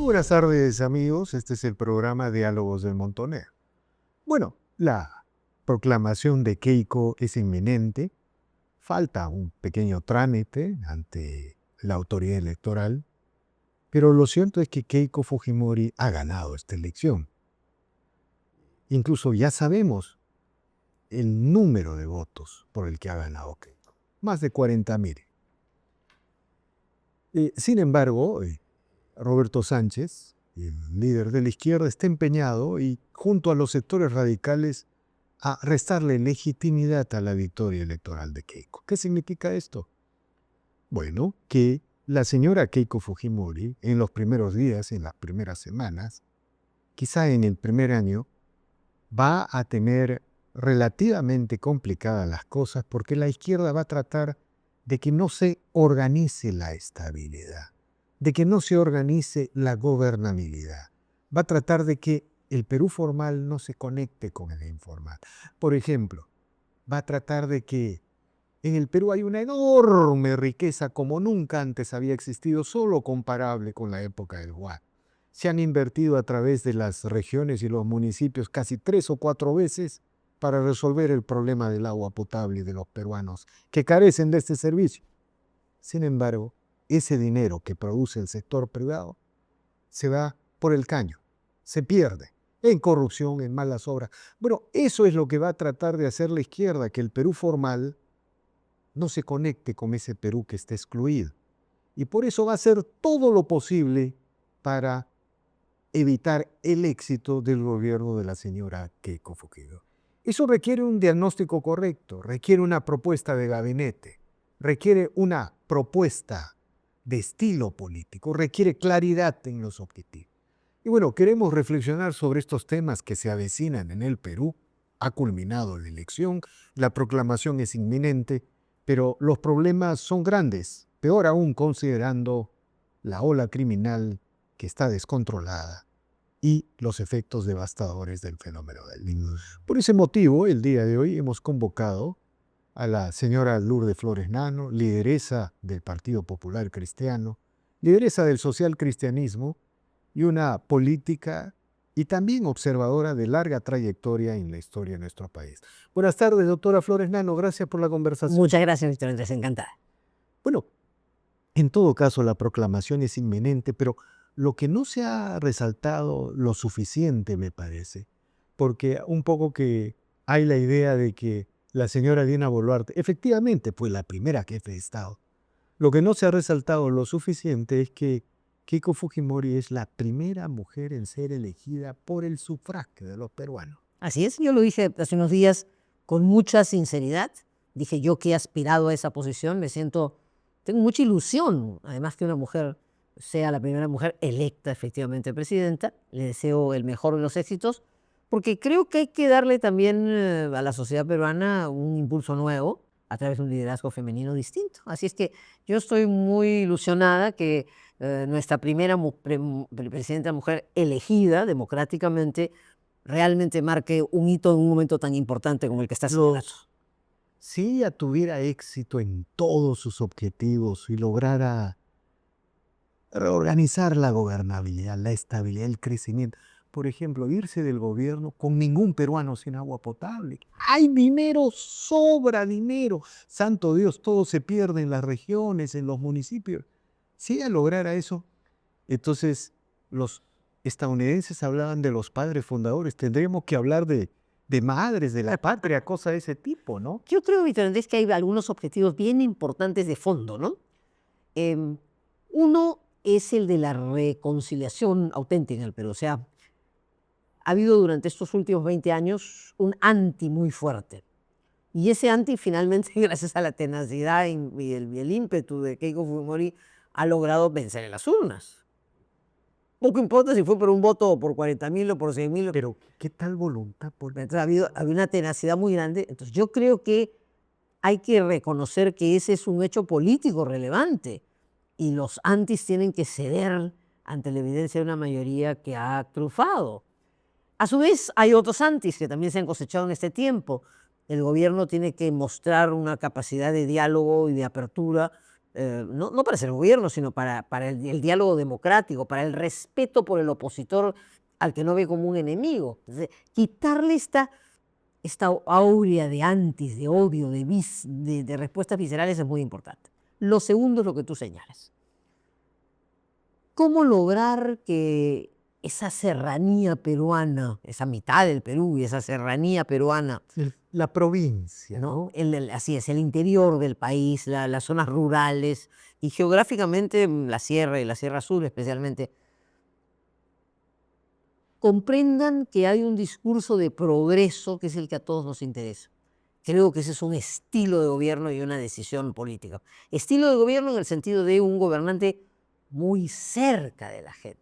buenas tardes, amigos. Este es el programa Diálogos del Montonero. Bueno, la proclamación de Keiko es inminente. Falta un pequeño trámite ante la autoridad electoral, pero lo cierto es que Keiko Fujimori ha ganado esta elección. Incluso ya sabemos el número de votos por el que ha ganado Keiko. Más de 40.000. Sin embargo, Roberto Sánchez, el líder de la izquierda, está empeñado y junto a los sectores radicales a restarle legitimidad a la victoria electoral de Keiko. ¿Qué significa esto? Bueno, que la señora Keiko Fujimori en los primeros días, en las primeras semanas, quizá en el primer año, va a tener relativamente complicadas las cosas porque la izquierda va a tratar de que no se organice la estabilidad, de que no se organice la gobernabilidad. Va a tratar de que el Perú formal no se conecte con el informal. Por ejemplo, va a tratar de que en el Perú hay una enorme riqueza como nunca antes había existido, solo comparable con la época del Huá. Se han invertido a través de las regiones y los municipios casi 3 o 4 veces para resolver el problema del agua potable de los peruanos que carecen de este servicio. Sin embargo, ese dinero que produce el sector privado se va por el caño, se pierde en corrupción, en malas obras. Bueno, eso es lo que va a tratar de hacer la izquierda, que el Perú formal no se conecte con ese Perú que está excluido. Y por eso va a hacer todo lo posible para evitar el éxito del gobierno de la señora Keiko Fujimori. Eso requiere un diagnóstico correcto, requiere una propuesta de gabinete, requiere una propuesta de estilo político, requiere claridad en los objetivos. Y bueno, queremos reflexionar sobre estos temas que se avecinan en el Perú. Ha culminado la elección, la proclamación es inminente, pero los problemas son grandes, peor aún considerando la ola criminal que está descontrolada y los efectos devastadores del fenómeno del Niño. Por ese motivo, el día de hoy hemos convocado a la señora Lourdes Flores Nano, lideresa del Partido Popular Cristiano, lideresa del social cristianismo y una política y también observadora de larga trayectoria en la historia de nuestro país. Buenas tardes, doctora Flores Nano, gracias por la conversación. Muchas gracias, Víctor Andrés, encantada. Bueno, en todo caso la proclamación es inminente, pero lo que no se ha resaltado lo suficiente, me parece, porque un poco que hay la idea de que la señora Dina Boluarte efectivamente fue la primera jefe de Estado. Lo que no se ha resaltado lo suficiente es que Keiko Fujimori es la primera mujer en ser elegida por el sufragio de los peruanos. Así es, yo lo dije hace unos días con mucha sinceridad. Dije yo que he aspirado a esa posición, tengo mucha ilusión, además que una mujer sea la primera mujer electa efectivamente presidenta. Le deseo el mejor de los éxitos, porque creo que hay que darle también a la sociedad peruana un impulso nuevo a través de un liderazgo femenino distinto. Así es que yo estoy muy ilusionada que nuestra primera presidenta mujer elegida democráticamente realmente marque un hito en un momento tan importante como el que está señalando. Si ella tuviera éxito en todos sus objetivos y lograra reorganizar la gobernabilidad, la estabilidad, el crecimiento, por ejemplo, irse del gobierno con ningún peruano sin agua potable. Hay dinero, sobra dinero. Santo Dios, todo se pierde en las regiones, en los municipios. Si ella lograra eso, entonces los estadounidenses hablaban de los padres fundadores. Tendríamos que hablar de madres de la patria, cosa de ese tipo, ¿no? Yo creo, Víctor Andrés, que hay algunos objetivos bien importantes de fondo, ¿no? Uno es el de la reconciliación auténtica en el Perú. O sea, ha habido durante estos últimos 20 años un anti muy fuerte. Y ese anti finalmente, gracias a la tenacidad y el ímpetu de Keiko Fujimori, ha logrado vencer en las urnas. Poco importa si fue por un voto o por 40.000 o por 100.000. Pero, ¿qué tal voluntad? Entonces, ha habido una tenacidad muy grande. Entonces, yo creo que hay que reconocer que ese es un hecho político relevante y los antis tienen que ceder ante la evidencia de una mayoría que ha triunfado. A su vez, hay otros antis que también se han cosechado en este tiempo. El gobierno tiene que mostrar una capacidad de diálogo y de apertura no para ser gobierno, sino para el diálogo democrático, para el respeto por el opositor al que no ve como un enemigo. Entonces, quitarle esta aurea de antis, de odio, de respuestas viscerales es muy importante. Lo segundo es lo que tú señalas. ¿Cómo lograr que esa serranía peruana, esa mitad del Perú y esa serranía peruana, La provincia, ¿no? Así es, el interior del país, las zonas rurales y geográficamente la sierra y la Sierra Sur especialmente, comprendan que hay un discurso de progreso que es el que a todos nos interesa? Creo que ese es un estilo de gobierno y una decisión política. Estilo de gobierno en el sentido de un gobernante muy cerca de la gente.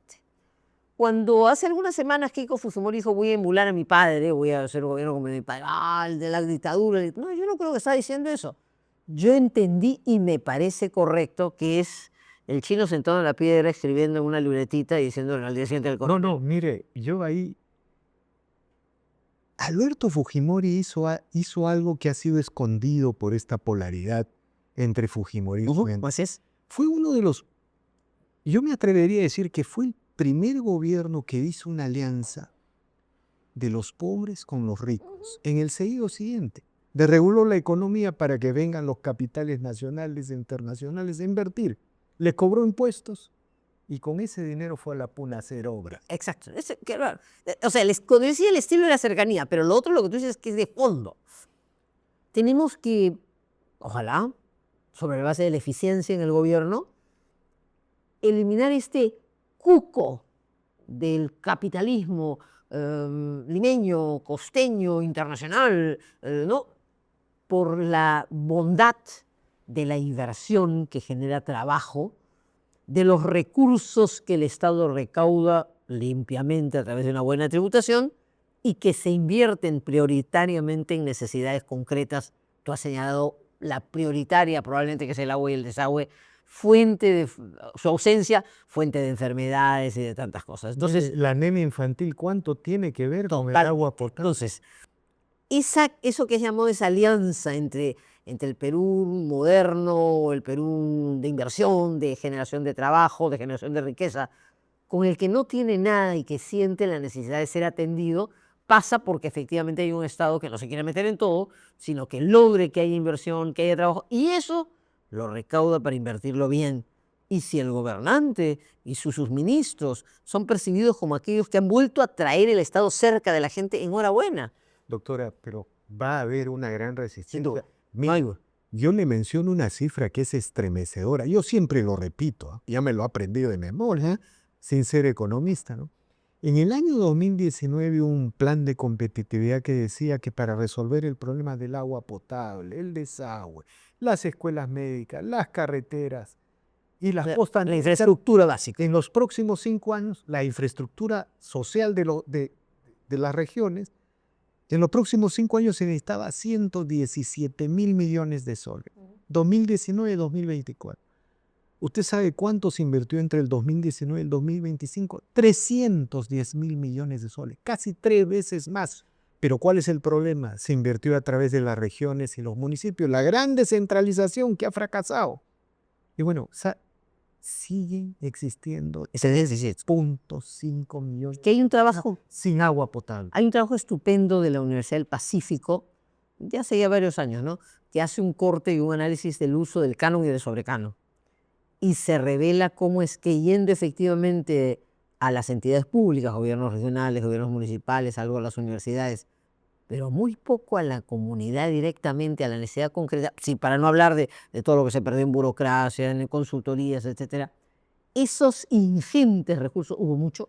Cuando hace algunas semanas Keiko Fujimori dijo voy a emular a mi padre, voy a hacer gobierno como mi padre, el de la dictadura. No, yo no creo que está diciendo eso. Yo entendí y me parece correcto que es el chino sentado en la piedra escribiendo en una libretita y diciéndole al día siguiente del No, mire, yo ahí... Alberto Fujimori hizo algo que ha sido escondido por esta polaridad entre fujimorismo y... Pues es. Fue uno de los... Yo me atrevería a decir que fue el primer gobierno que hizo una alianza de los pobres con los ricos. En el seguido siguiente, desreguló la economía para que vengan los capitales nacionales e internacionales a invertir. Les cobró impuestos y con ese dinero fue a la puna a hacer obra. Exacto. O sea, cuando yo decía el estilo de la cercanía, pero lo otro, lo que tú dices, es que es de fondo. Tenemos que, ojalá, sobre la base de la eficiencia en el gobierno, eliminar este cuco del capitalismo limeño, costeño, internacional, ¿no? Por la bondad de la inversión que genera trabajo, de los recursos que el Estado recauda limpiamente a través de una buena tributación y que se invierten prioritariamente en necesidades concretas. Tú has señalado la prioritaria, probablemente, que es el agua y el desagüe, fuente de su ausencia, fuente de enfermedades y de tantas cosas. Entonces, la anemia infantil, ¿cuánto tiene que ver con el agua potable? Entonces, eso que llamó esa alianza entre el Perú moderno, el Perú de inversión, de generación de trabajo, de generación de riqueza, con el que no tiene nada y que siente la necesidad de ser atendido, pasa porque efectivamente hay un Estado que no se quiere meter en todo, sino que logre que haya inversión, que haya trabajo, y eso lo recauda para invertirlo bien. Y si el gobernante y sus ministros son percibidos como aquellos que han vuelto a traer el Estado cerca de la gente, enhorabuena. Doctora, pero va a haber una gran resistencia. Sin duda. Yo le menciono una cifra que es estremecedora. Yo siempre lo repito, ya me lo he aprendido de memoria, sin ser economista, ¿no? En el año 2019 hubo un plan de competitividad que decía que para resolver el problema del agua potable, el desagüe, las escuelas médicas, las carreteras y las postas, la infraestructura básica. En los próximos 5 años, la infraestructura social de las regiones, en los próximos 5 años se necesitaba 117.000 millones de soles. 2019-2024. ¿Usted sabe cuánto se invirtió entre el 2019 y el 2025? 310.000 millones de soles, casi 3 veces más. Pero ¿cuál es el problema? Se invirtió a través de las regiones y los municipios. La gran descentralización que ha fracasado. Y bueno, siguen existiendo Ese déficit. 0.5 millones. Que hay un trabajo sin agua potable. Hay un trabajo estupendo de la Universidad del Pacífico, de hace ya varios años, ¿no? Que hace un corte y un análisis del uso del canon y del sobrecanon. Y se revela cómo es que yendo efectivamente a las entidades públicas, gobiernos regionales, gobiernos municipales, algo a las universidades, pero muy poco a la comunidad directamente, a la necesidad concreta, sí, para no hablar de todo lo que se perdió en burocracia, en consultorías, etcétera. Esos ingentes recursos, hubo mucho,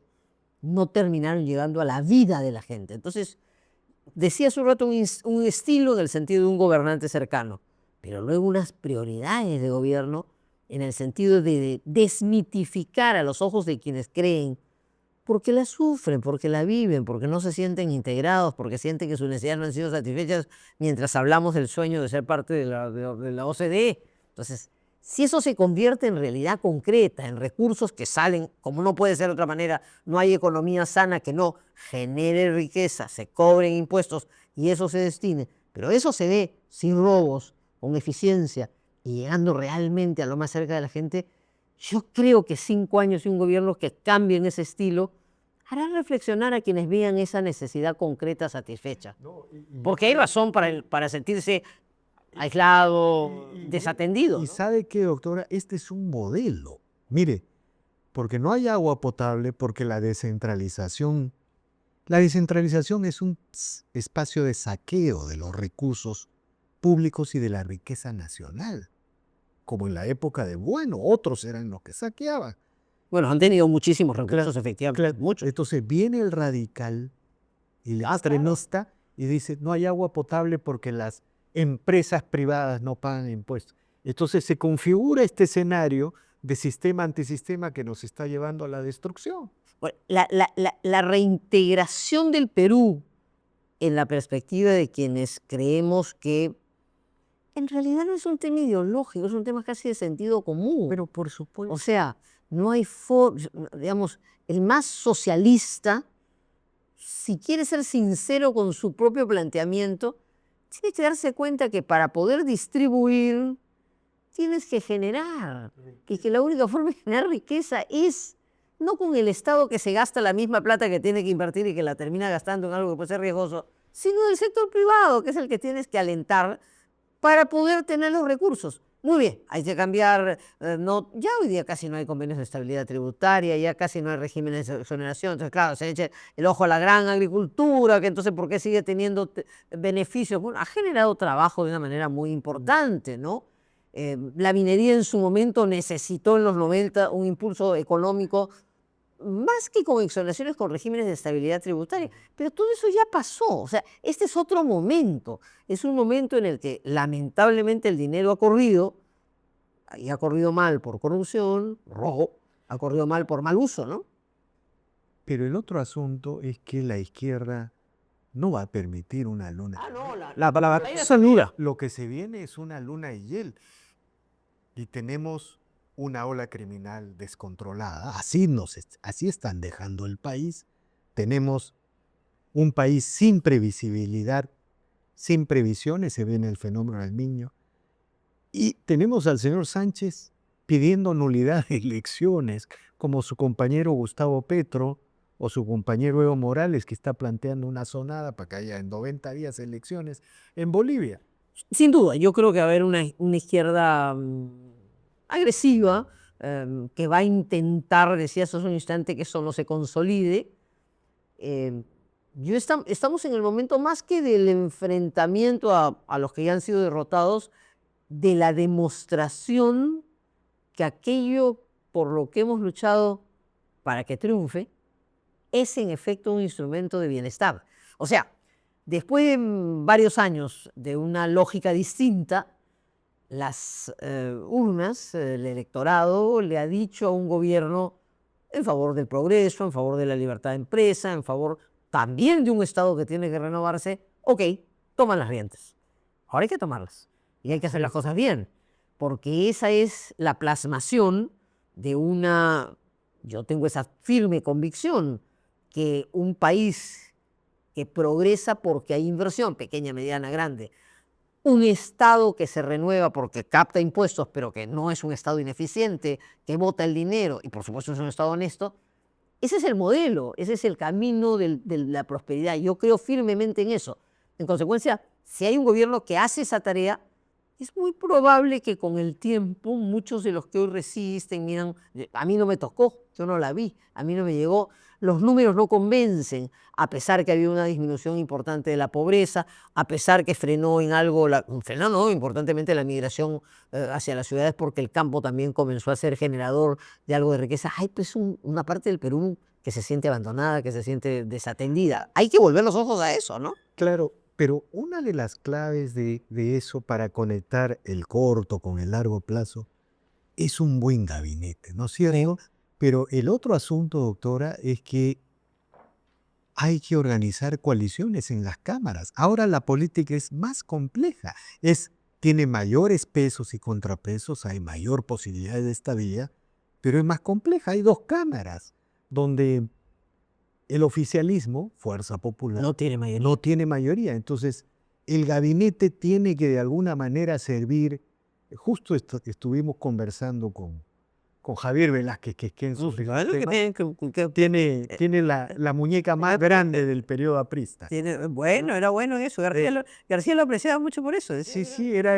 no terminaron llegando a la vida de la gente. Entonces, decía hace un rato un estilo en el sentido de un gobernante cercano, pero luego unas prioridades de gobierno en el sentido de desmitificar a los ojos de quienes creen, porque la sufren, porque la viven, porque no se sienten integrados, porque sienten que sus necesidades no han sido satisfechas mientras hablamos del sueño de ser parte de la OCDE. Entonces, si eso se convierte en realidad concreta, en recursos que salen, como no puede ser de otra manera, no hay economía sana que no genere riqueza, se cobren impuestos y eso se destine, pero eso se dé sin robos, con eficiencia y llegando realmente a lo más cerca de la gente, yo creo que 5 años y un gobierno que cambie en ese estilo hará reflexionar a quienes vean esa necesidad concreta satisfecha. Porque hay razón para sentirse aislado, desatendido. Y sabe qué, doctora, este es un modelo. Mire, porque no hay agua potable, porque la descentralización es un espacio de saqueo de los recursos públicos y de la riqueza nacional. Como en la época de Bueno, otros eran los que saqueaban. Bueno, han tenido muchísimos recursos, efectivamente. Muchos. Entonces viene el radical y el extremista y dice, no hay agua potable porque las empresas privadas no pagan impuestos. Entonces se configura este escenario de sistema antisistema que nos está llevando a la destrucción. Bueno, la reintegración del Perú en la perspectiva de quienes creemos que en realidad no es un tema ideológico, es un tema casi de sentido común. Pero por supuesto. O sea, no hay digamos, el más socialista, si quiere ser sincero con su propio planteamiento, tiene que darse cuenta que para poder distribuir tienes que generar, y que la única forma de generar riqueza es no con el Estado que se gasta la misma plata que tiene que invertir y que la termina gastando en algo que puede ser riesgoso, sino del sector privado, que es el que tienes que alentar para poder tener los recursos. Muy bien, hay que cambiar, ya hoy día casi no hay convenios de estabilidad tributaria, ya casi no hay regímenes de exoneración, entonces claro, se echa el ojo a la gran agricultura, que entonces ¿por qué sigue teniendo beneficios? Bueno, ha generado trabajo de una manera muy importante, ¿no? La minería en su momento necesitó en los 90 un impulso económico, más que con exoneraciones, con regímenes de estabilidad tributaria. Pero todo eso ya pasó. O sea, este es otro momento. Es un momento en el que lamentablemente el dinero ha corrido, y ha corrido mal por corrupción, robo, ha corrido mal por mal uso, ¿no? Pero el otro asunto es que la izquierda no va a permitir una luna. Ah, no, la batalla es dura. Lo que se viene es una luna de hiel. Y tenemos una ola criminal descontrolada. Así están dejando el país. Tenemos un país sin previsibilidad, sin previsiones, se viene el fenómeno del Niño. Y tenemos al señor Sánchez pidiendo nulidad de elecciones, como su compañero Gustavo Petro o su compañero Evo Morales, que está planteando una zonada para que haya en 90 días elecciones en Bolivia. Sin duda, yo creo que va a haber una izquierda agresiva que va a intentar, decías hace un instante, que eso no se consolide. Estamos en el momento más que del enfrentamiento a los que ya han sido derrotados, de la demostración que aquello por lo que hemos luchado para que triunfe es en efecto un instrumento de bienestar. O sea, después de varios años de una lógica distinta, las urnas, el electorado le ha dicho a un gobierno en favor del progreso, en favor de la libertad de empresa, en favor también de un Estado que tiene que renovarse, ok, toman las riendas. Ahora hay que tomarlas y hay que hacer las cosas bien, porque esa es la plasmación de yo tengo esa firme convicción que un país que progresa porque hay inversión, pequeña, mediana, grande, un Estado que se renueva porque capta impuestos, pero que no es un Estado ineficiente, que bota el dinero y por supuesto es un Estado honesto, ese es el modelo, ese es el camino de la prosperidad. Yo creo firmemente en eso. En consecuencia, si hay un gobierno que hace esa tarea, es muy probable que con el tiempo muchos de los que hoy resisten, miran, a mí no me tocó, yo no la vi, a mí no me llegó, los números no convencen, a pesar que había una disminución importante de la pobreza, a pesar que frenó en algo, frenó importantemente la migración hacia las ciudades porque el campo también comenzó a ser generador de algo de riqueza. Hay pues una parte del Perú que se siente abandonada, que se siente desatendida. Hay que volver los ojos a eso, ¿no? Claro, pero una de las claves de eso para conectar el corto con el largo plazo es un buen gabinete, ¿no es cierto? Pero el otro asunto, doctora, es que hay que organizar coaliciones en las cámaras. Ahora la política es más compleja, tiene mayores pesos y contrapesos, hay mayor posibilidad de estabilidad, pero es más compleja. Hay 2 cámaras donde el oficialismo, Fuerza Popular, No tiene mayoría. no tiene mayoría. Entonces, el gabinete tiene que de alguna manera servir Justo estuvimos conversando con Javier Velázquez, que en sus Claro que tiene la muñeca más grande del periodo aprista. bueno, era bueno en eso. García lo apreciaba mucho por eso. Sí, sí, era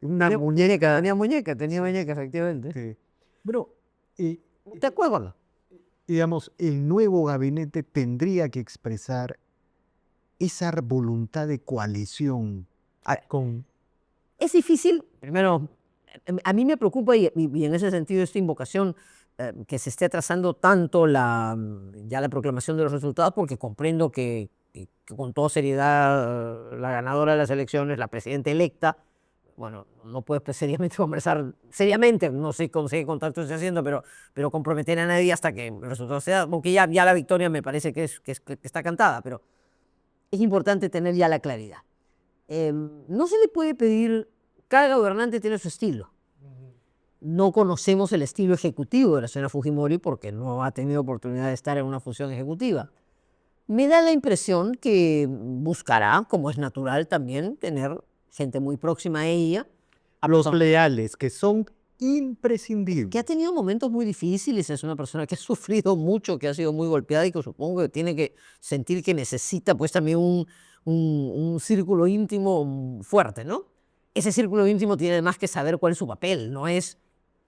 una Tenía muñeca. tenía muñeca, efectivamente. Sí. Bueno, ¿Te acuerdas? digamos, el nuevo gabinete tendría que expresar esa voluntad de coalición con... Es difícil, primero, a mí me preocupa y en ese sentido esta invocación que se esté atrasando tanto ya la proclamación de los resultados, porque comprendo que con toda seriedad la ganadora de las elecciones, la presidenta electa, bueno, no puede seriamente conversar, seriamente, no sé con qué contacto estoy haciendo, pero comprometer a nadie hasta que el resultado sea, porque ya la victoria me parece que está cantada, pero es importante tener ya la claridad. No se le puede pedir, cada gobernante tiene su estilo. No conocemos el estilo ejecutivo de la señora Fujimori porque no ha tenido oportunidad de estar en una función ejecutiva. Me da la impresión que buscará, como es natural también, tener gente muy próxima a ella. Los leales, que son imprescindibles. Que ha tenido momentos muy difíciles, es una persona que ha sufrido mucho, que ha sido muy golpeada y que supongo que tiene que sentir que necesita pues también un círculo íntimo fuerte, ¿no? Ese círculo íntimo tiene además que saber cuál es su papel, no es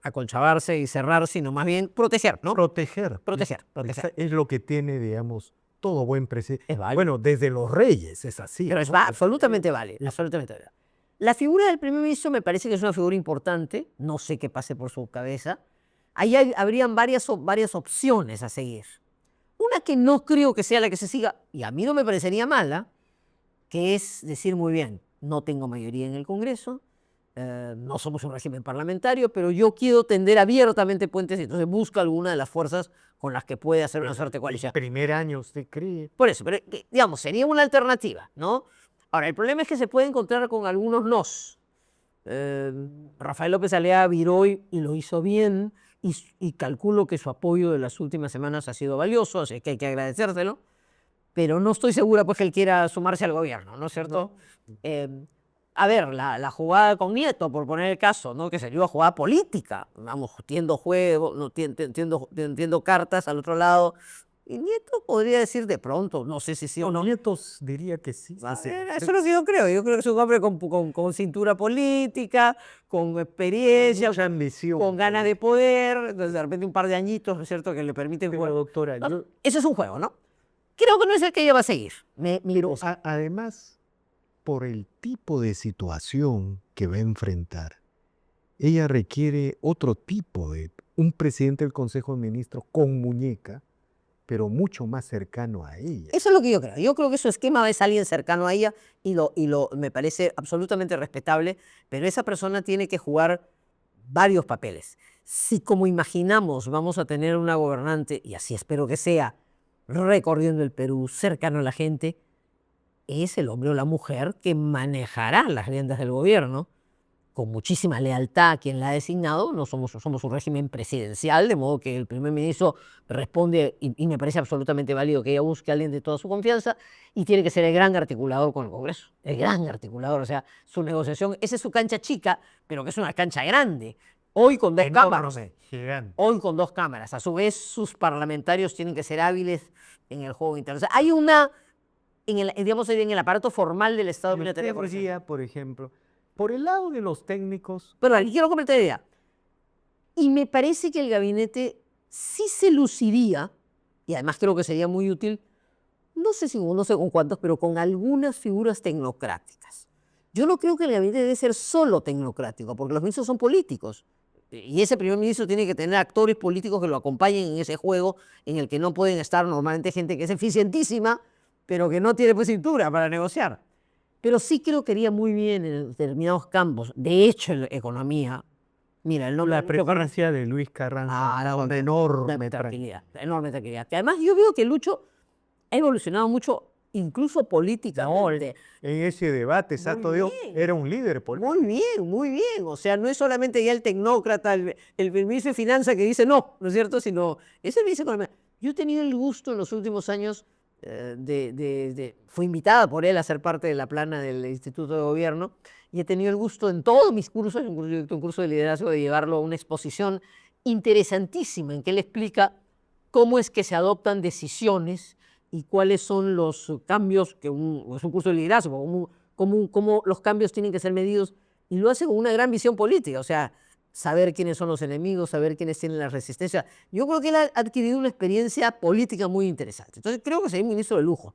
acolchavarse y cerrar, sino más bien proteger, ¿no? Proteger. Es lo que tiene, digamos, todo buen presidente. Es válido. Bueno, desde los reyes es así. Pero es absolutamente válido, absolutamente válido. La figura del primer ministro me parece que es una figura importante, no sé qué pase por su cabeza. Ahí habrían varias opciones a seguir. Una que no creo que sea la que se siga, y a mí no me parecería mala, que es decir muy bien, no tengo mayoría en el Congreso, no somos un régimen parlamentario, pero yo quiero tender abiertamente puentes y entonces busca alguna de las fuerzas con las que puede hacer una suerte de coalición. Primer año usted cree. Por eso, pero digamos, sería una alternativa, ¿no? Ahora, el problema es que se puede encontrar con algunos nos. Rafael López Alea viró y lo hizo bien, y calculo que su apoyo de las últimas semanas ha sido valioso, así que hay que agradecérselo, pero no estoy segura pues que él quiera sumarse al gobierno, ¿no es cierto? No. A ver, la jugada con Nieto, por poner el caso, ¿no? Que sería una jugada política, vamos, tiendo juego, no, tiendo cartas al otro lado. Y Nieto podría decir de pronto, no sé si sí o no. Nieto diría que sí. Eso es lo que yo creo. Yo creo que es un hombre con cintura política, con experiencia, mucha ambición, con ganas de poder, entonces de repente un par de añitos, ¿no es cierto?, que le permiten jugar. Doctora, ¿No? Eso es un juego, ¿no? Creo que no es el que ella va a seguir. Además, por el tipo de situación que va a enfrentar, ella requiere otro tipo de un presidente del Consejo de Ministros con muñeca, pero mucho más cercano a ella. Eso es lo que yo creo. Yo creo que su esquema es alguien cercano a ella y me parece absolutamente respetable, pero esa persona tiene que jugar varios papeles. Si como imaginamos vamos a tener una gobernante, y así espero que sea, recorriendo el Perú, cercano a la gente, es el hombre o la mujer que manejará las riendas del gobierno con muchísima lealtad a quien la ha designado. No somos un régimen presidencial, de modo que el primer ministro responde, y me parece absolutamente válido que ella busque a alguien de toda su confianza, y tiene que ser el gran articulador con el Congreso, el gran articulador, o sea, su negociación, esa es su cancha chica, pero que es una cancha grande, hoy con dos cámaras. Gigante. Hoy con dos cámaras, a su vez sus parlamentarios tienen que ser hábiles en el juego interno. O sea, hay una, digamos, en el aparato formal del Estado militario, por ejemplo, por el lado de los técnicos. Pero aquí quiero comentar la idea. Y me parece que el gabinete sí se luciría, y además creo que sería muy útil, no sé con cuántos, pero con algunas figuras tecnocráticas. Yo no creo que el gabinete debe ser solo tecnocrático, porque los ministros son políticos. Y ese primer ministro tiene que tener actores políticos que lo acompañen en ese juego en el que no pueden estar normalmente gente que es eficientísima, pero que no tiene pues cintura para negociar. Pero sí creo que haría muy bien en determinados campos. De hecho, en la economía, mira, el nombre... La preparancia de Luis Carranza, de enorme tranquilidad. Enorme tranquilidad. Que además yo veo que Lucho ha evolucionado mucho, incluso políticamente. En ese debate, Sato Dios era un líder político. Muy bien, muy bien. O sea, no es solamente ya el tecnócrata, el ministro de Finanzas que dice no es cierto? Sino es el ministro de Economía. Yo he tenido el gusto en los últimos años fui invitada por él a ser parte de la plana del Instituto de Gobierno y he tenido el gusto en todos mis cursos, incluso un curso de liderazgo, de llevarlo a una exposición interesantísima en que él explica cómo es que se adoptan decisiones y cuáles son los cambios, es un curso de liderazgo, cómo los cambios tienen que ser medidos, y lo hace con una gran visión política, o sea, saber quiénes son los enemigos, saber quiénes tienen la resistencia. Yo creo que él ha adquirido una experiencia política muy interesante. Entonces creo que sería un ministro de lujo.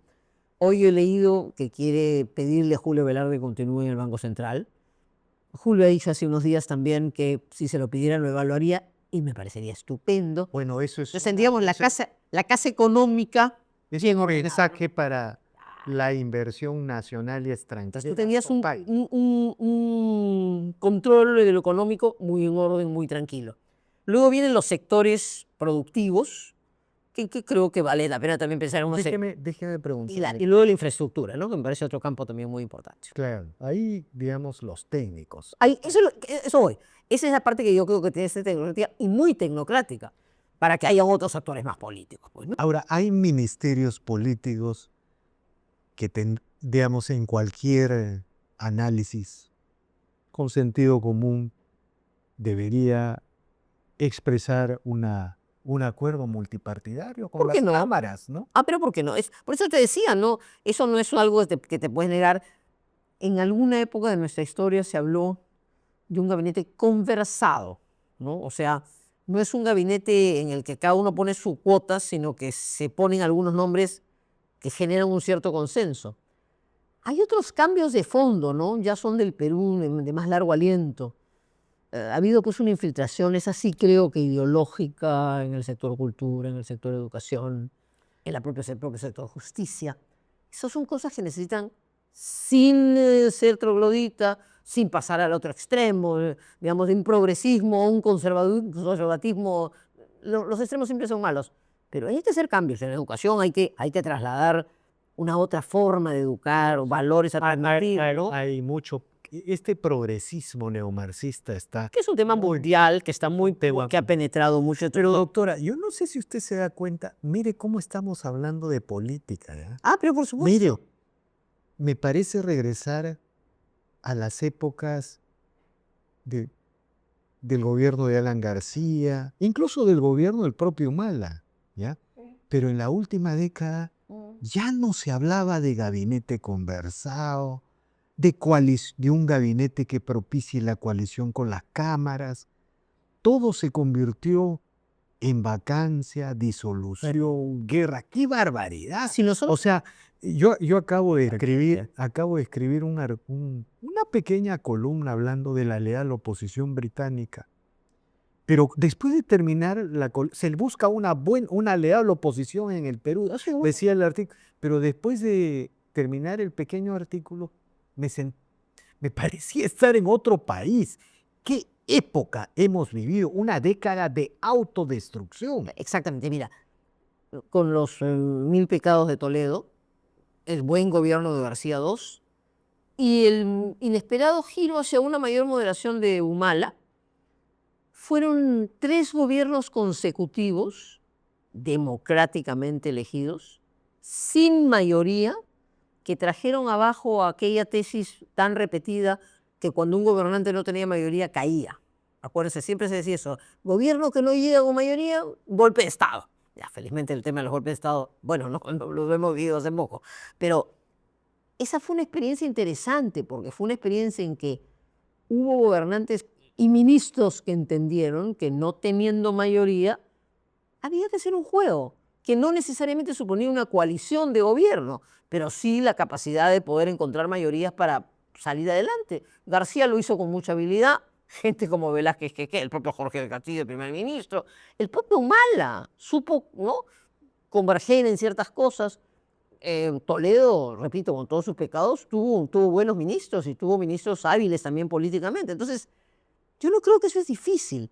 Hoy he leído que quiere pedirle a Julio Velarde que continúe en el Banco Central. Julio ha dicho hace unos días también que si se lo pidieran lo evaluaría y me parecería estupendo. Bueno, eso es... Entonces tendríamos la casa económica bien un ordenada. mensaje para la inversión nacional y extranjera. Entonces tú tenías del país. un control de lo económico muy en orden, muy tranquilo. Luego vienen los sectores productivos, que creo que vale la pena también pensar en unos Déjeme preguntar. y luego la infraestructura, ¿no? Que me parece otro campo también muy importante. Claro, ahí, digamos, los técnicos. Eso voy. Esa es la parte que yo creo que tiene que ser tecnocrática y muy tecnocrática, para que haya otros actores más políticos. Pues, ¿no? Ahora, hay ministerios políticos que, digamos, en cualquier análisis con sentido común debería expresar un acuerdo multipartidario con ¿Por qué las no? cámaras, ¿no? Pero ¿por qué no? Por eso te decía, ¿no? Eso no es algo que te puedes negar. En alguna época de nuestra historia se habló de un gabinete conversado, ¿no? O sea, no es un gabinete en el que cada uno pone su cuota, sino que se ponen algunos nombres que generan un cierto consenso. Hay otros cambios de fondo, ¿no? Ya son del Perú, de más largo aliento. Ha habido pues una infiltración, esa sí creo que ideológica, en el sector cultura, en el sector educación, en el propio sector justicia. Esas son cosas que necesitan, sin ser troglodita, sin pasar al otro extremo, digamos, de un progresismo o un conservatismo. Los extremos siempre son malos, pero hay que hacer cambios en la educación, hay que trasladar una otra forma de educar, valores alternativos, ¿no? Hay mucho. Este progresismo neomarxista está... Que es un tema mundial, que está que ha penetrado mucho. Pero doctora, yo no sé si usted se da cuenta, mire cómo estamos hablando de política, ¿ya? Pero por supuesto. Mire, me parece regresar a las épocas del gobierno de Alan García, incluso del gobierno del propio Humala, ¿ya? Pero en la última década ya no se hablaba de gabinete conversado, de un gabinete que propicie la coalición con las cámaras. Todo se convirtió en vacancia, disolución, guerra. ¡Qué barbaridad! O sea, yo acabo de escribir una pequeña columna hablando de la leal oposición británica. Pero después de terminar, se busca una leal oposición en el Perú, decía el artículo. Pero después de terminar el pequeño artículo, me parecía estar en otro país. ¿Qué época hemos vivido? Una década de autodestrucción. Exactamente, mira, con los 1000 pecados de Toledo, el buen gobierno de García II y el inesperado giro hacia una mayor moderación de Humala, fueron 3 gobiernos consecutivos, democráticamente elegidos, sin mayoría, que trajeron abajo aquella tesis tan repetida que cuando un gobernante no tenía mayoría caía. Acuérdense, siempre se decía eso, gobierno que no llega con mayoría, golpe de Estado. Ya, felizmente el tema de los golpes de Estado, bueno, no lo hemos vivido hace poco, pero esa fue una experiencia interesante, porque fue una experiencia en que hubo gobernantes y ministros que entendieron que no teniendo mayoría, había que hacer un juego, que no necesariamente suponía una coalición de gobierno, pero sí la capacidad de poder encontrar mayorías para salir adelante. García lo hizo con mucha habilidad, gente como Velázquez Quequé, el propio Jorge del Castillo, el primer ministro, el propio Humala supo, ¿no?, converger en ciertas cosas. Toledo, repito, con todos sus pecados, tuvo buenos ministros y tuvo ministros hábiles también políticamente. Entonces, yo no creo que eso es difícil.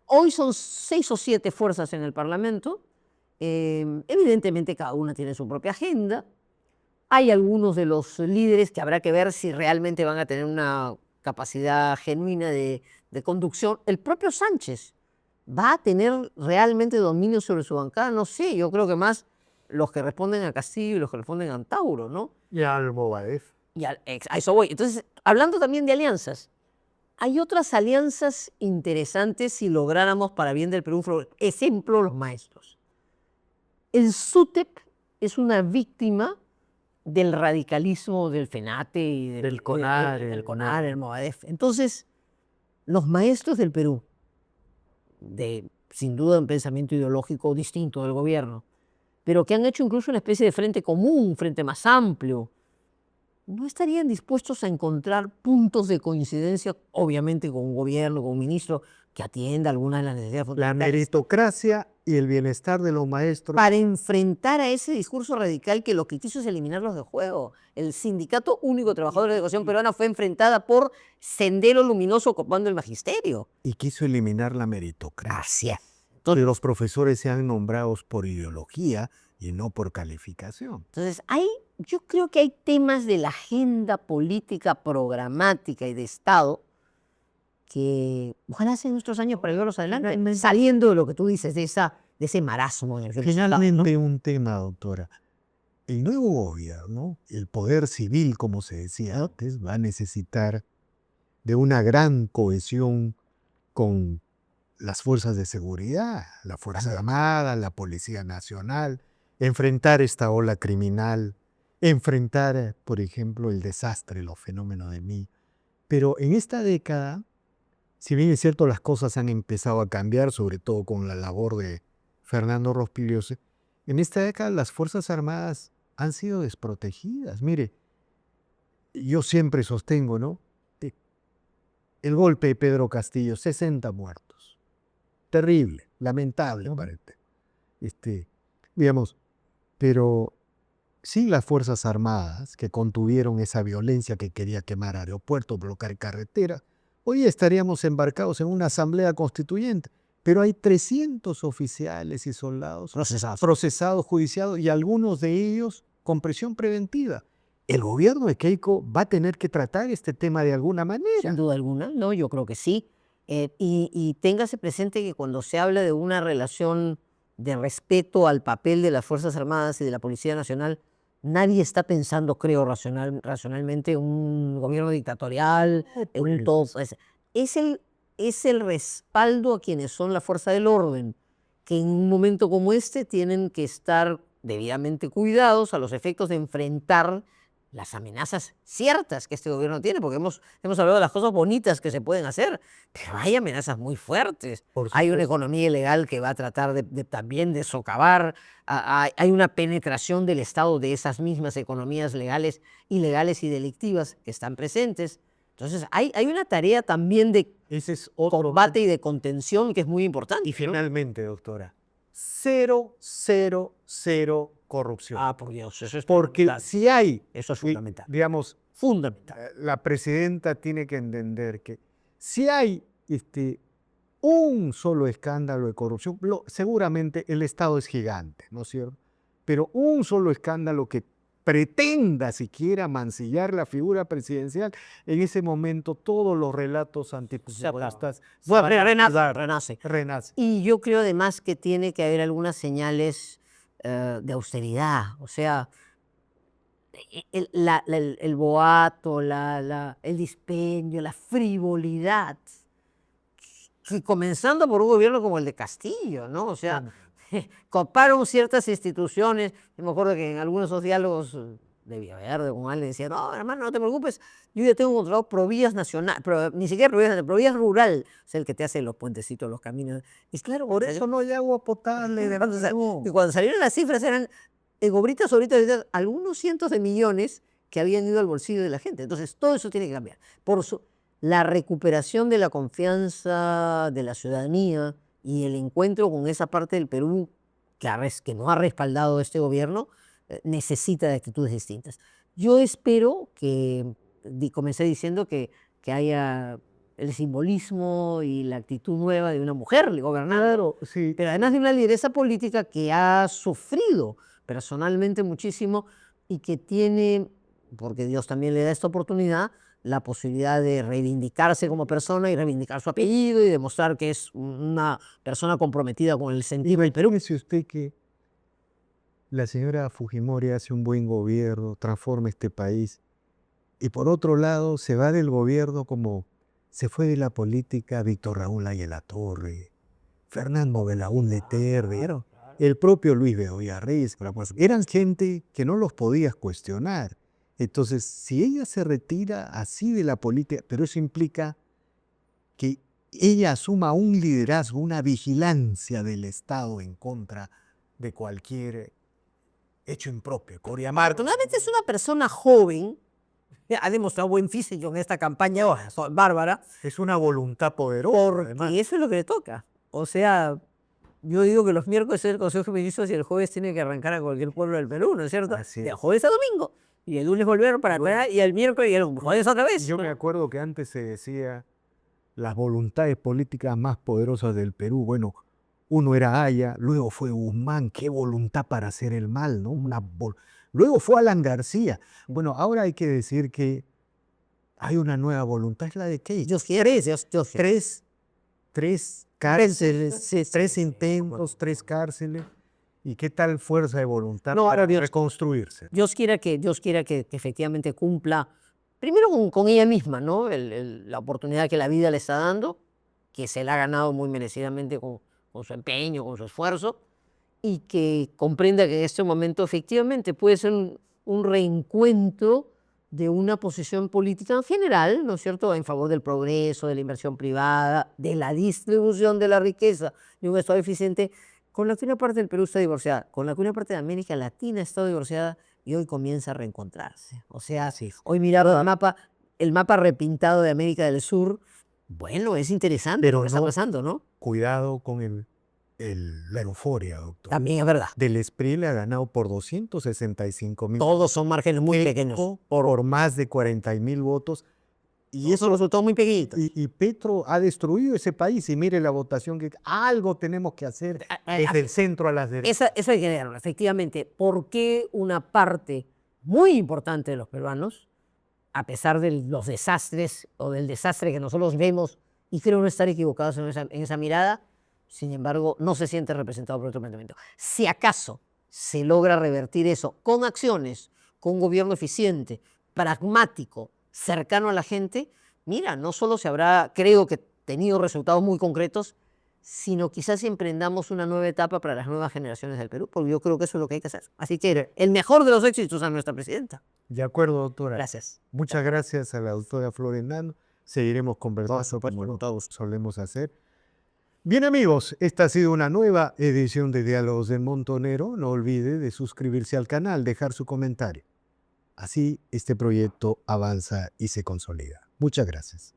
Hoy son 6 o 7 fuerzas en el Parlamento. Evidentemente cada una tiene su propia agenda. Hay algunos de los líderes que habrá que ver si realmente van a tener una capacidad genuina de conducción. El propio Sánchez va a tener realmente dominio sobre su bancada. No sé, yo creo que más los que responden a Castillo y los que responden a Antauro, ¿no? Y al Movadef. A eso voy. Entonces, hablando también de alianzas, hay otras alianzas interesantes si lográramos para bien del Perú. Ejemplo, los maestros. El SUTEP es una víctima del radicalismo del FENATE y Del CONARE. del CONARE, el Movadef. Entonces, los maestros del Perú, sin duda un pensamiento ideológico distinto del gobierno, pero que han hecho incluso una especie de frente común, un frente más amplio, ¿no estarían dispuestos a encontrar puntos de coincidencia, obviamente con un gobierno, con un ministro que atienda algunas de las necesidades La fundamentales, meritocracia y el bienestar de los maestros. para enfrentar a ese discurso radical que lo que quiso es eliminarlos de juego? El Sindicato Único de Trabajadores de Educación Peruana fue enfrentada por Sendero Luminoso ocupando el magisterio. Y quiso eliminar la meritocracia. Gracias. Entonces, los profesores sean nombrados por ideología y no por calificación. Entonces, yo creo que hay temas de la agenda política, programática y de Estado que ojalá sean nuestros años para llevarlos adelante, saliendo de lo que tú dices, de ese marasmo en el que Finalmente, un tema, doctora. El nuevo gobierno, el poder civil, como se decía antes, va a necesitar de una gran cohesión con las fuerzas de seguridad, la Fuerza Armada, la Policía Nacional, enfrentar esta ola criminal, enfrentar, por ejemplo, el desastre, los fenómenos de mí. Pero en esta década, si bien es cierto, las cosas han empezado a cambiar, sobre todo con la labor de Fernando Rospigliosi, en esta década las Fuerzas Armadas han sido desprotegidas. Mire, yo siempre sostengo, ¿no? El golpe de Pedro Castillo, 60 muertos. Terrible, lamentable, parece. Digamos, pero sin las Fuerzas Armadas que contuvieron esa violencia que quería quemar aeropuertos, bloquear carreteras, hoy estaríamos embarcados en una asamblea constituyente. Pero hay 300 oficiales y soldados procesados, judiciados, y algunos de ellos con prisión preventiva. El gobierno de Keiko va a tener que tratar este tema de alguna manera. Sin duda alguna, no, yo creo que sí. Y téngase presente que cuando se habla de una relación de respeto al papel de las Fuerzas Armadas y de la Policía Nacional, nadie está pensando, creo, racionalmente, en un gobierno dictatorial, en un todo. Es el respaldo a quienes son la fuerza del orden, que en un momento como este tienen que estar debidamente cuidados a los efectos de enfrentar las amenazas ciertas que este gobierno tiene, porque hemos hablado de las cosas bonitas que se pueden hacer, pero hay amenazas muy fuertes. Hay una economía ilegal que va a tratar también de socavar, hay una penetración del Estado de esas mismas economías ilegales y delictivas que están presentes. Entonces hay una tarea también de combate y de contención que es muy importante. Y finalmente, doctora, 0, 0, 0 corrupción. Por Dios, eso es Porque fundamental. si hay, Eso es fundamental. digamos, Fundamental. la presidenta tiene que entender que si hay un solo escándalo de corrupción, seguramente el Estado es gigante, ¿no es cierto? Pero un solo escándalo que pretenda siquiera mancillar la figura presidencial, en ese momento todos los relatos antipopulistas Renace. renacen. Y yo creo además que tiene que haber algunas señales de austeridad. O sea, el boato, el dispendio, la frivolidad, que comenzando por un gobierno como el de Castillo, ¿no? O sea, coparon ciertas instituciones. Yo me acuerdo que en algunos de esos diálogos de Villaverde con alguien decía, no, hermano, no te preocupes, yo ya tengo contratado Provías Nacional, ni siquiera Provías Nacional, Provías Rural, o sea, el que te hace los puentecitos, los caminos. Y claro, Por eso no hay agua potable. y cuando salieron las cifras eran gobritas, algunos cientos de millones que habían ido al bolsillo de la gente. Entonces, todo eso tiene que cambiar. La recuperación de la confianza de la ciudadanía y el encuentro con esa parte del Perú que no ha respaldado este gobierno, necesita de actitudes distintas. Yo espero que, comencé diciendo que haya el simbolismo y la actitud nueva de una mujer gobernando, Sí. pero además de una lideresa política que ha sufrido personalmente muchísimo y que tiene, porque Dios también le da esta oportunidad, la posibilidad de reivindicarse como persona y reivindicar su apellido y demostrar que es una persona comprometida con el sentido del Perú. Dice usted que la señora Fujimori hace un buen gobierno, transforma este país. Y por otro lado, se va del gobierno como se fue de la política Víctor Raúl Torre, Fernando Belaúnde Terry, Claro. el propio Luis Bedoya Reyes. Eran gente que no los podías cuestionar. Entonces, si ella se retira así de la política, pero eso implica que ella asuma un liderazgo, una vigilancia del Estado en contra de cualquier hecho impropio. Coria Marta. Afortunadamente es una persona joven, ha demostrado buen físico en esta campaña bárbara, Es una voluntad poderosa. porque Además. eso es lo que le toca. O sea, yo digo que los miércoles es el Consejo de Ministros y el jueves tiene que arrancar a cualquier pueblo del Perú, ¿no es cierto? Así De es. jueves a domingo. Y el lunes volver para atrás, y el miércoles y el jueves otra vez. Yo me acuerdo que antes se decía las voluntades políticas más poderosas del Perú. Bueno, uno era Haya, luego fue Guzmán, qué voluntad para hacer el mal, ¿no? Luego fue Alan García. Bueno, ahora hay que decir que hay una nueva voluntad, es la de Keiko. Dios quiere, Dios quiere. Tres cárceles, tres intentos, tres cárceles. ¿Y qué tal fuerza de voluntad No, para ahora Dios- reconstruirse? Dios quiera que efectivamente cumpla, primero con ella misma, ¿no? La oportunidad que la vida le está dando, que se la ha ganado muy merecidamente con su empeño, con su esfuerzo, y que comprenda que en este momento efectivamente puede ser un reencuentro de una posición política en general, ¿no es cierto?, en favor del progreso, de la inversión privada, de la distribución de la riqueza, de un Estado eficiente, con la que una parte del Perú está divorciada, con la que una parte de América Latina está divorciada y hoy comienza a reencontrarse. O sea, hoy mirar el mapa repintado de América del Sur, bueno, es interesante Pero lo que está no- pasando, ¿no? Cuidado con la euforia, doctor. También es verdad. Del SPRI le ha ganado por 265.000. Todos son márgenes muy pequeños. Por más de 40.000 votos. Y esos resultados muy pequeñitos. Y Petro ha destruido ese país. Y mire la votación, que algo tenemos que hacer desde el centro a las derechas. Eso hay que verlo, efectivamente. ¿Por qué una parte muy importante de los peruanos, a pesar de los desastres o del desastre que nosotros vemos, y creo no estar equivocados en esa mirada, sin embargo, no se siente representado por otro planteamiento? Si acaso se logra revertir eso con acciones, con un gobierno eficiente, pragmático, cercano a la gente, mira, no solo se habrá, creo que, tenido resultados muy concretos, sino quizás emprendamos una nueva etapa para las nuevas generaciones del Perú, porque yo creo que eso es lo que hay que hacer. Así que el mejor de los éxitos a nuestra presidenta. De acuerdo, doctora. Gracias. Muchas gracias a la doctora Florendano. Seguiremos conversando como todos solemos hacer. Bien, amigos, esta ha sido una nueva edición de Diálogos del Montonero. No olvide de suscribirse al canal, dejar su comentario. Así este proyecto avanza y se consolida. Muchas gracias.